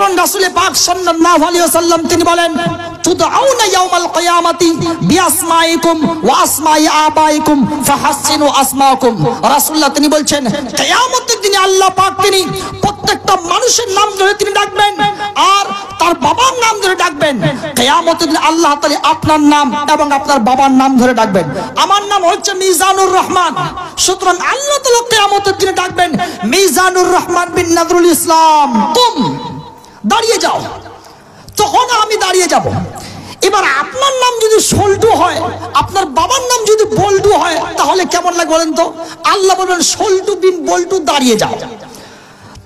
এবং রাসূল পাক সাল্লাল্লাহু আলাইহি ওয়াসাল্লাম তিনি বলেন, তুদআউনা ইয়াউমাল কিয়ামাতি বিআসমাইকুম ওয়া আসমাই আবাইকুম ফাহাসসিনু আসমাকুম। রাসূলুল্লাহ তিনি বলছেন, কিয়ামতের দিনে আল্লাহ পাক তিনি প্রত্যেকটা মানুষের নাম ধরে তিনি ডাকবেন আর তার বাবার নাম ধরে ডাকবেন। কিয়ামতের দিনে আল্লাহ তাআলা আপনার নাম এবং আপনার বাবার নাম ধরে ডাকবেন। আমার নাম হচ্ছে মিজানুর রহমান, সুতরাং আল্লাহ তাআলা কিয়ামতের দিনে ডাকবেন, মিজানুর রহমান বিন নজরুল ইসলাম, তুম দাঁড়িয়ে যাও। তখন আমি দাঁড়িয়ে যাব। এবার আপনার নাম যদি সল্টু হয়, আপনার বাবার নাম যদি বল্টু হয়, তাহলে কেমন লাগে বলেন তো? আল্লাহ বলবেন, সল্টু বিন বল্টু দাঁড়িয়ে যাও।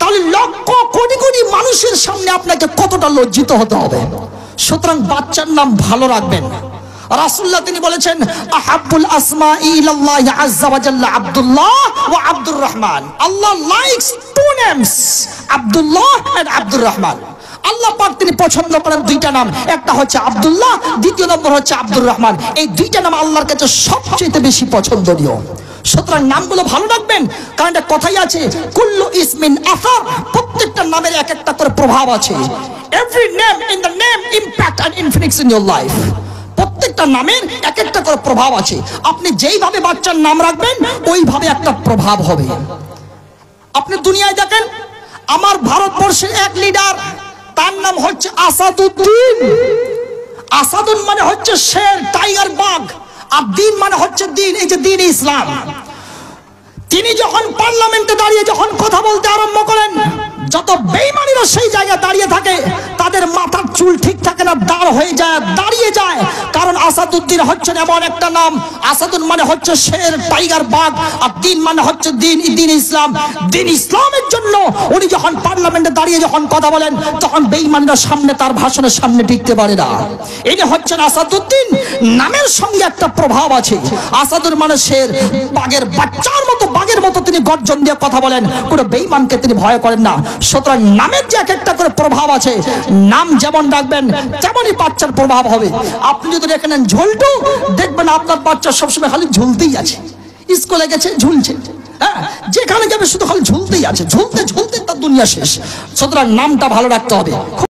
তাহলে লক্ষ কোটি কোটি মানুষের সামনে আপনাকে কতটা লজ্জিত হতে হবে। সুতরাং বাচ্চার নাম ভালো রাখবেন। রাসূলুল্লাহ তিনি বলেছেন, আহাব্বুল আসমাই ইলাল্লাহি আযজা ওয়া জাল্লা আব্দুল্লাহ ওয়া Abdur Rahman. Allah likes two names, Abdullah and Abdur Rahman. Allah পাক তিনি পছন্দ করেন দুইটা নাম, একটা হচ্ছে আব্দুল্লাহ, দ্বিতীয় নম্বর হচ্ছে আব্দুর রহমান। এই দুইটা নাম আল্লাহর কাছে সবচেয়ে বেশি পছন্দনীয়। সুতরাং নামগুলো ভালো রাখবেন, কারণ একটা কথাই আছে, কুল্লু ইসমিন আসার, প্রত্যেকটা নামের এক একটা করে প্রভাব আছে। Every name in the name impact and influence in your life. প্রত্যেকটা নামের এক একটা করে প্রভাব আছে। আপনি যেইভাবে বাচ্চার নাম রাখবেন ওইভাবে একটা প্রভাব হবে। আপনি দুনিয়ায় দেখেন, আমার ভারতবর্ষের এক লিডার, তার নাম হচ্ছে আসাদুদ্দিন। আসাদুন মানে হচ্ছে শের, টাইগার, বাঘ, আর দিন মানে হচ্ছে দিন, এই যে দিন ইসলাম। তিনি যখন পার্লামেন্টে দাঁড়িয়ে যখন কথা বলতে আরম্ভ করেন, যত বেঈমানিরা সেই জায়গায় দাঁড়িয়ে থাকে তাদের মাথার চুল ঠিক থাকে না, দাঁড় হয়ে যায়, দাঁড়িয়ে যায়। কারণ আসাদুদ্দিন হচ্ছেন এমন একটা নাম, আসাদুন মানে হচ্ছে শের, টাইগার, বাঘ, আর দিন মানে হচ্ছে দিন, দিন ইসলাম। দিন ইসলামের জন্য উনি যখন পার্লামেন্টে দাঁড়িয়ে যখন কথা বলেন, তখন বেঈমানিরা সামনে, তার ভাষণের সামনে টিকতে পারে না। ইনি হচ্ছেন আসাদুদ্দিন। নামের সঙ্গে একটা প্রভাব আছে। আসাদুর মানে শের, বাঘের বাচ্চার মতো, বাঘের মতো তিনি গর্জন দিয়ে কথা বলেন, কোনো বেঈমানকে তিনি ভয় করেন না। সুতরাং নামের যে এক একটা করে প্রভাব আছে, নাম যেমন রাখবেন তেমনই বাচ্চার প্রভাব হবে। আপনি যদি রেখে নেন ঝোলটু, দেখবেন আপনার বাচ্চা সবসময় খালি ঝুলতেই আছে। স্কুলে গেছে ঝুলছে, হ্যাঁ, যেখানে যাবে শুধু খালি ঝুলতেই আছে, ঝুলতে ঝুলতে তার দুনিয়া শেষ। সুতরাং নামটা ভালো রাখতে হবে।